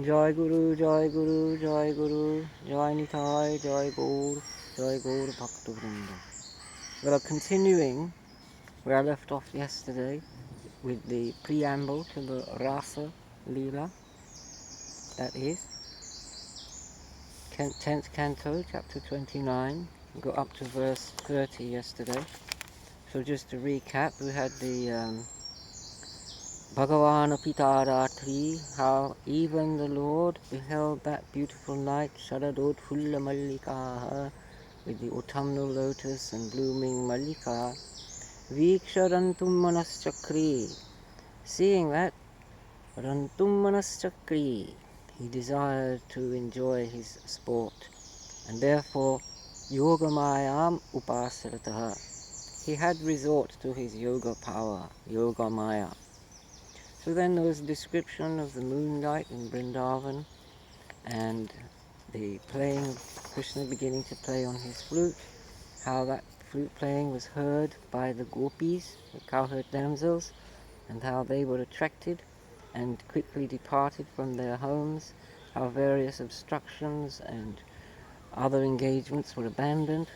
Jai Guru, Jai Guru, Jai Guru, Jai Nitai, Jai Gaur Bhakta Vrinda. Well, continuing where I left off yesterday with the preamble to the Rasa Leela, that is 10th canto, chapter 29, got up to verse 30 yesterday. So just to recap, we had the Bhagavan Apitaratri, how even the Lord beheld that beautiful night, Sharadot Fulla Mallika, with the autumnal lotus and blooming Mallika, Viksha Rantum Manaschakri. Seeing that, Rantum Manaschakri, he desired to enjoy his sport, and therefore Yogamayam Upasarataha. He had resort to his yoga power, Yoga Maya. So then there was a description of the moonlight in Vrindavan and the playing of Krishna beginning to play on his flute, how that flute playing was heard by the gopis, the cowherd damsels, and how they were attracted and quickly departed from their homes, how various obstructions and other engagements were abandoned,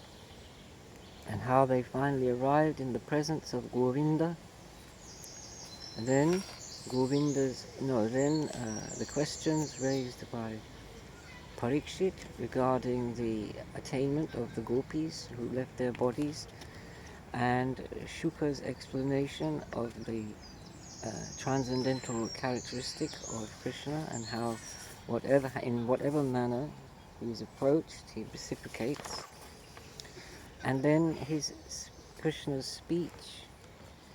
and how they finally arrived in the presence of Govinda. And then the questions raised by Parikshit regarding the attainment of the gopis who left their bodies, and Shuka's explanation of the transcendental characteristic of Krishna, and how in whatever manner he is approached, he reciprocates. And then Krishna's speech,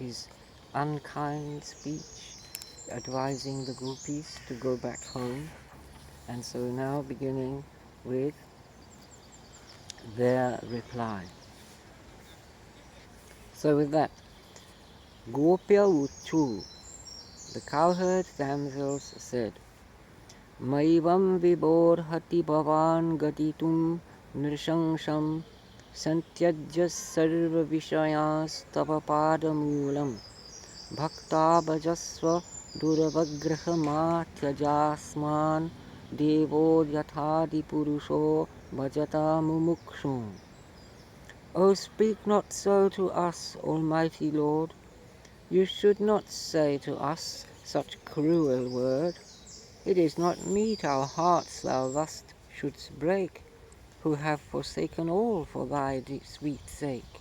his unkind speech, advising the gopis to go back home. And so now beginning with their reply. So with that, Gopya Uchu, the cowherd damsels said, Maivam vibor-hati bhavan gatitum nrishangsham santyajya sarva vishayas tava padamulam bhakta bhajasva duravagraha ma tyajasman devo yathadi purusho bhajata mumukshum. O speak not so to us, Almighty Lord. You should not say to us such cruel word. It is not meet our hearts thou thus shouldst break, who have forsaken all for thy sweet sake,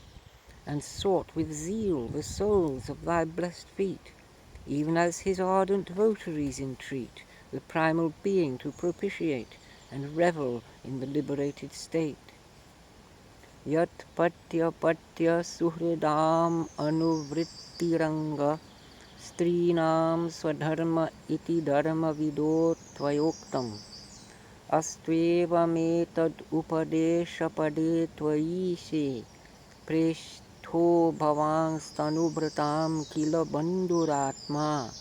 and sought with zeal the souls of thy blessed feet, even as his ardent votaries entreat the primal being to propitiate and revel in the liberated state. Yat patya patya suhridam anuvrittiranga strinam swadharma iti dharma vido tvayoktam astvevametad upadeshapade tvayishe preshtho bhavangstanubratam kila bandhuratma.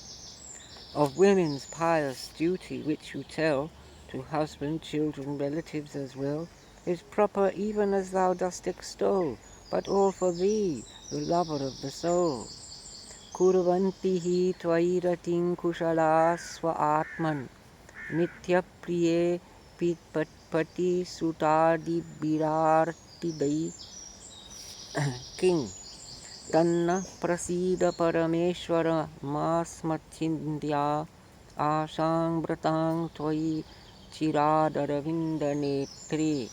Of women's pious duty which you tell, to husband, children, relatives as well, is proper even as thou dost extol, but all for thee, the lover of the soul. Kurvanti hi tvairating kushala swa atman, nitya priye pitpati sutadi birarti dai. King, Tanna prasida parameshwara masmachindya asang bratang tvai chiradaravinda netri.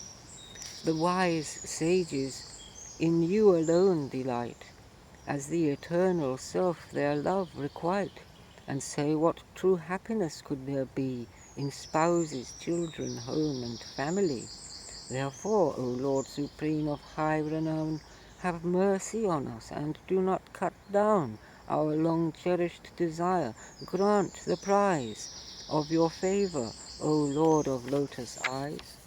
The wise sages in you alone delight, as the eternal self their love requite, and say what true happiness could there be in spouses, children, home and family. Therefore, O Lord Supreme of high renown, have mercy on us, and do not cut down our long-cherished desire. Grant the prize of your favor, O Lord of lotus eyes.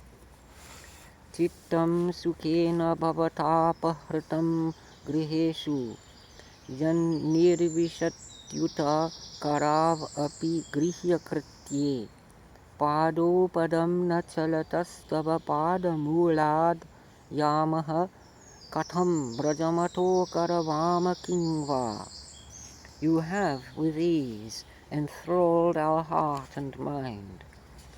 Chittam sukhena bhavatapahritam griheshu yan nirvishatyuta karav api grihya kritye padopadam na chalatastava padamulad yamaha katham brajamato karavama kingva. You have with ease enthralled our heart and mind.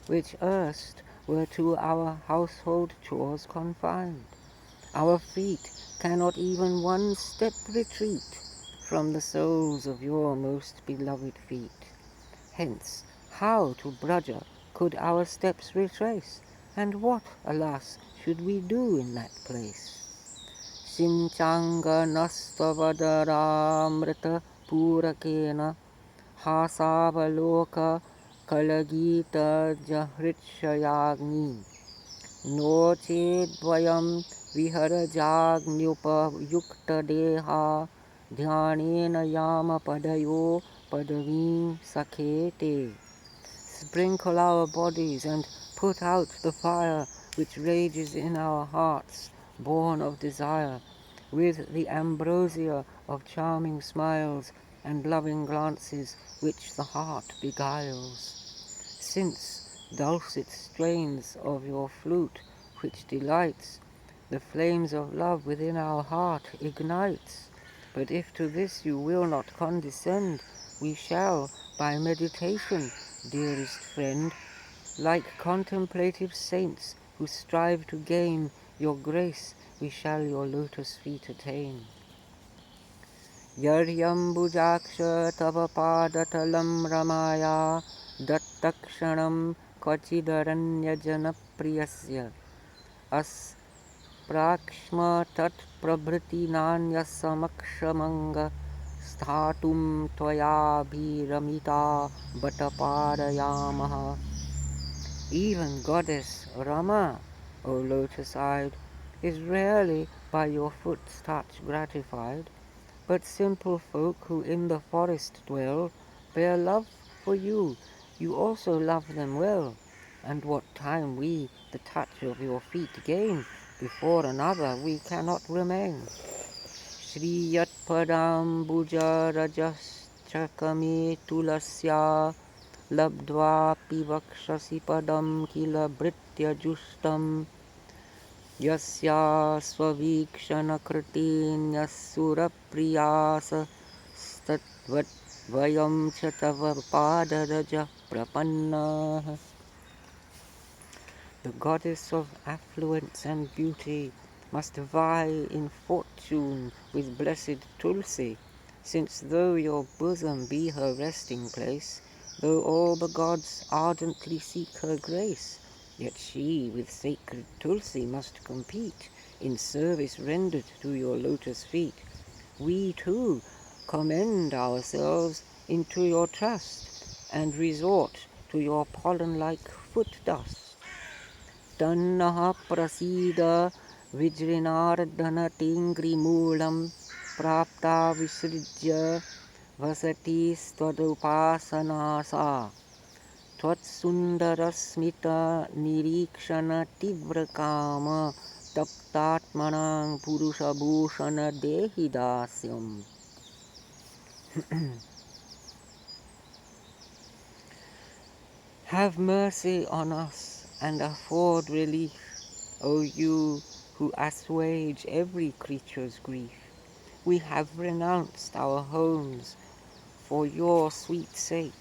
which erst were to our household chores confined. Our feet cannot even one step retreat from the soles of your most beloved feet. Hence, how to Braja could our steps retrace, and what, alas, should we do in that place? Sinchanga nastavadaramrita purakena hasavaloka kalagita jahritshayagni no chedvayam viharajagnyupayukta deha dhyanena yama padayo padavim sakhete. Sprinkle our bodies and put out the fire which rages in our hearts, born of desire, with the ambrosia of charming smiles and loving glances which the heart beguiles. Since dulcet strains of your flute, which delights, the flames of love within our heart ignites. But if to this you will not condescend, we shall, by meditation, dearest friend, like contemplative saints who strive to gain your grace, we shall your lotus feet attain. Yaryambujaksha tava padatalam ramaya dattakshanam kvachidaranyajanapriyasya as prakshma tat prabhriti nanya samakshamanga sthatum tvayabhiramita bataparayamaha. Even Goddess Rama, O lotus-eyed, is rarely by your foot's touch gratified, but simple folk who in the forest dwell bear love for you, you also love them well, and what time we the touch of your feet gain, before another we cannot remain. Shri Yat Padam Buja Rajaschakame Tulasya Labdvapi Vakshasi Padam Kila Britya Justam Yasya Swavikshana Kritinyasura Priyasa Statvat Vayam Chatava Padaraja Prapanna. The goddess of affluence and beauty must vie in fortune with blessed Tulsi, since though your bosom be her resting place, though all the gods ardently seek her grace, yet she with sacred Tulsi must compete in service rendered to your lotus feet. We too commend ourselves into your trust, and resort to your pollen-like foot dust. Tannaha prasida vijrinardhanatingrimulam prapta visrijya vasati stvadupasanasa tvatsundarasmita nirikshana tivrakama taptatmanang purushabhushana dehidasyam. Have mercy on us and afford relief, O you who assuage every creature's grief. We have renounced our homes for your sweet sake,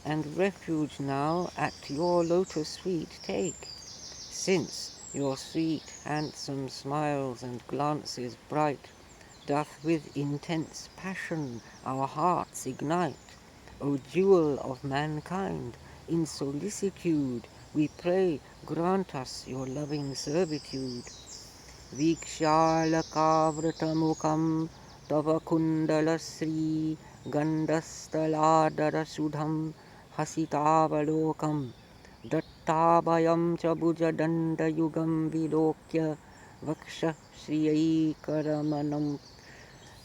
and refuge now at your lotus feet take, since your sweet, handsome smiles and glances bright doth with intense passion our hearts ignite. O jewel of mankind, in solicitude we pray, grant us your loving servitude. Vikshalakavratamukam tava kundalasri gandhastaladara hasitavalokam dattabayam cha bujadandayugam vilokya vaksha shriyikaramanam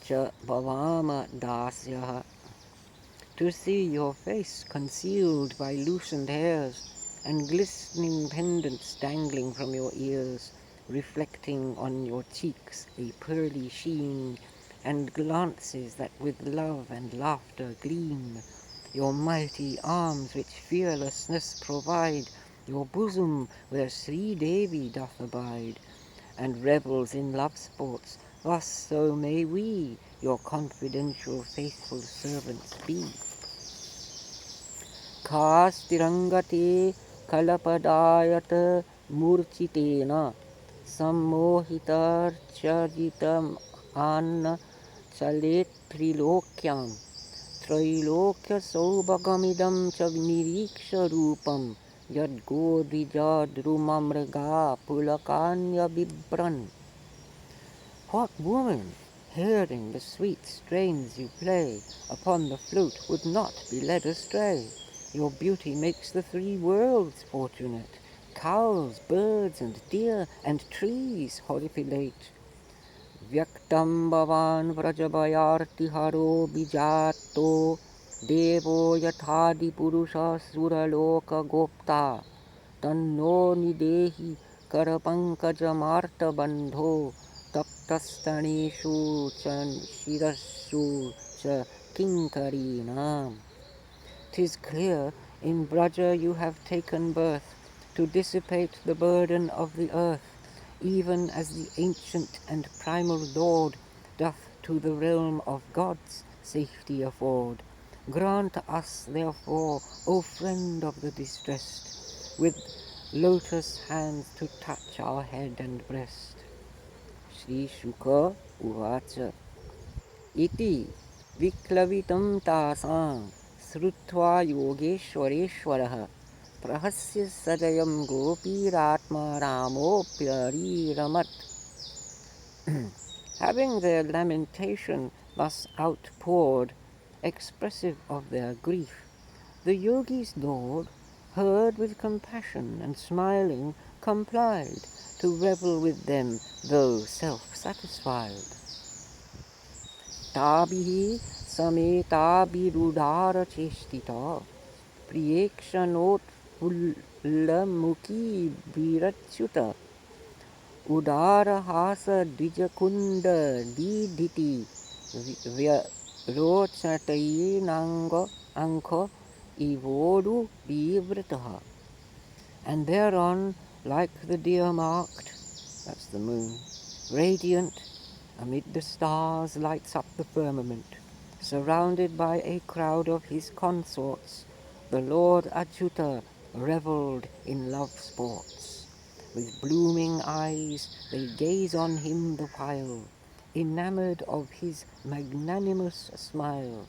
cha bhavama dasyaha. To see your face concealed by loosened hairs, and glistening pendants dangling from your ears, reflecting on your cheeks a pearly sheen, and glances that with love and laughter gleam, your mighty arms which fearlessness provide, your bosom where Sri Devi doth abide, and revels in love sports, thus so may we, your confidential faithful servants be. Kastirangate Kalapadayata Murchitena Sammohitarcharitam Anna Chalet Trilokyam Trilokya Sobagamidam Chagniriksha Rupam Yadgodijadrumamraga Pulakanya Bibran. What woman, hearing the sweet strains you play upon the flute, would not be led astray? Your beauty makes the three worlds fortunate. Cows, birds, and deer, and trees horripilate. Vyaktam bhavan vrajabhayarti haro bijato devo yathadi purusha suraloka gopta tanno nidehi karapankajamarta bandho taptastaneshu chan shirassu cha kinkarinam. 'Tis clear in Braja you have taken birth to dissipate the burden of the earth, even as the ancient and primal Lord doth to the realm of gods safety afford. Grant us, therefore, O friend of the distressed, with lotus hands to touch our head and breast. Sri Shuka Uvacha Iti Viklavitam Tasam Srutva Yogeshwareshwaraha Prahasya Sadayam Gopiratma Ramopyari Ramat. Having their lamentation thus outpoured, expressive of their grief, the yogi's lord heard with compassion and smiling complied to revel with them, though self-satisfied. Tabihi sametabiruddhara chestita priyekshanot ullamuki virachyuta udara hasa dvijakunda diditi vyarochatay nanga anka ivodu vivrataha. And thereon, like the deer marked, that's the moon, radiant amid the stars, lights up the firmament, surrounded by a crowd of his consorts, the Lord Achyuta revelled in love sports. With blooming eyes they gaze on him the while, enamoured of his magnanimous smile,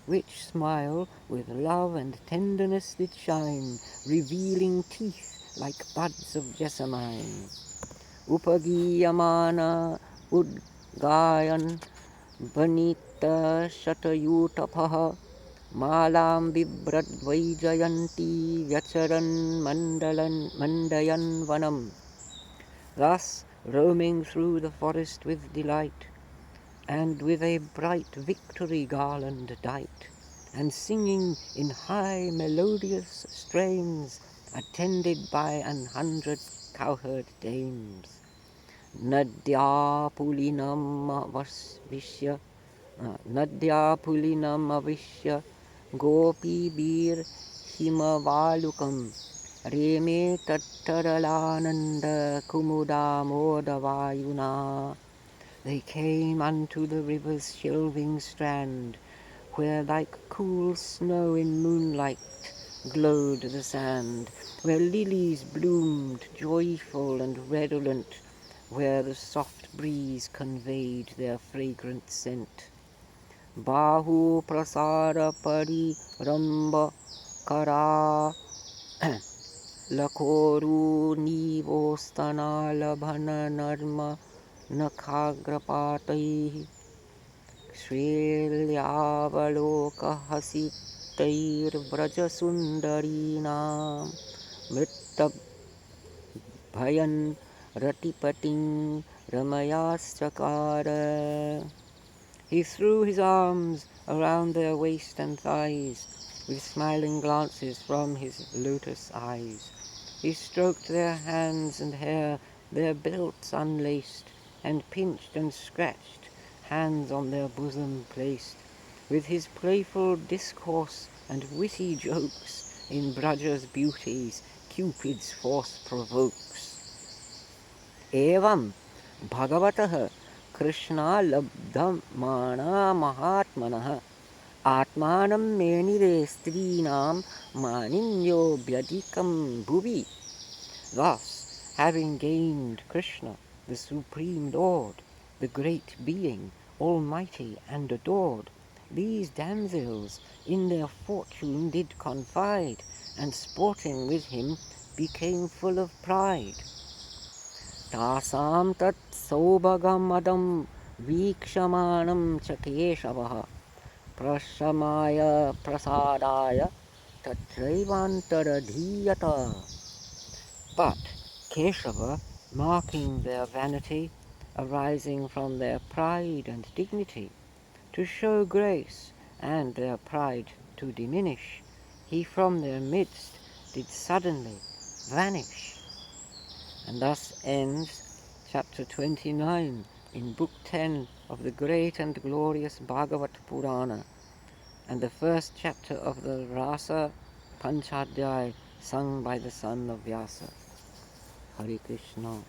which smile with love and tenderness did shine, revealing teeth like buds of jessamine. Upagiyamana Udgayan Vanita Shatayutapaha Malam Vibradvaijayanti Vyacharan Mandayan Vanam. Thus, roaming through the forest with delight, and with a bright victory garland dight, and singing in high melodious strains, attended by 100 cowherd dames. Nadyapulinam avishya gopi bir himavalukam reme tattaralananda kumudamodavayuna. They came unto the river's shelving strand, where like cool snow in moonlight glowed the sand, where lilies bloomed joyful and redolent, where the soft breeze conveyed their fragrant scent. Bahu prasara pari ramba kara lakoru nivostana labhana narma nakhagrapatai Shreelyavaloka hasitair brajasundarinam mrittab bhayan ratipating ramayastakara. He threw his arms around their waist and thighs, with smiling glances from his lotus eyes. He stroked their hands and hair, their belts unlaced, and pinched and scratched, hands on their bosom placed. With his playful discourse and witty jokes, in Braja's beauties Cupid's force provokes. Evam Bhagavatah Krishna labdhamana mahatmanah Atmanam menire strinam manindyo vyadikam bhuvi. Thus, having gained Krishna, the Supreme Lord, the Great Being, Almighty and adored, these damsels in their fortune did confide, and sporting with him became full of pride. Tasam tat saubhagamadam vikshamanam cha Keshavaha prashamaya prasadaya tatraivantaradhiyata. But Keshava, marking their vanity, arising from their pride and dignity, to show grace, and their pride to diminish, he from their midst did suddenly vanish. And thus ends chapter 29 in book 10 of the great and glorious Bhagavat Purana, and the first chapter of the Rasa Panchadhyay sung by the son of Vyasa. Hare Krishna.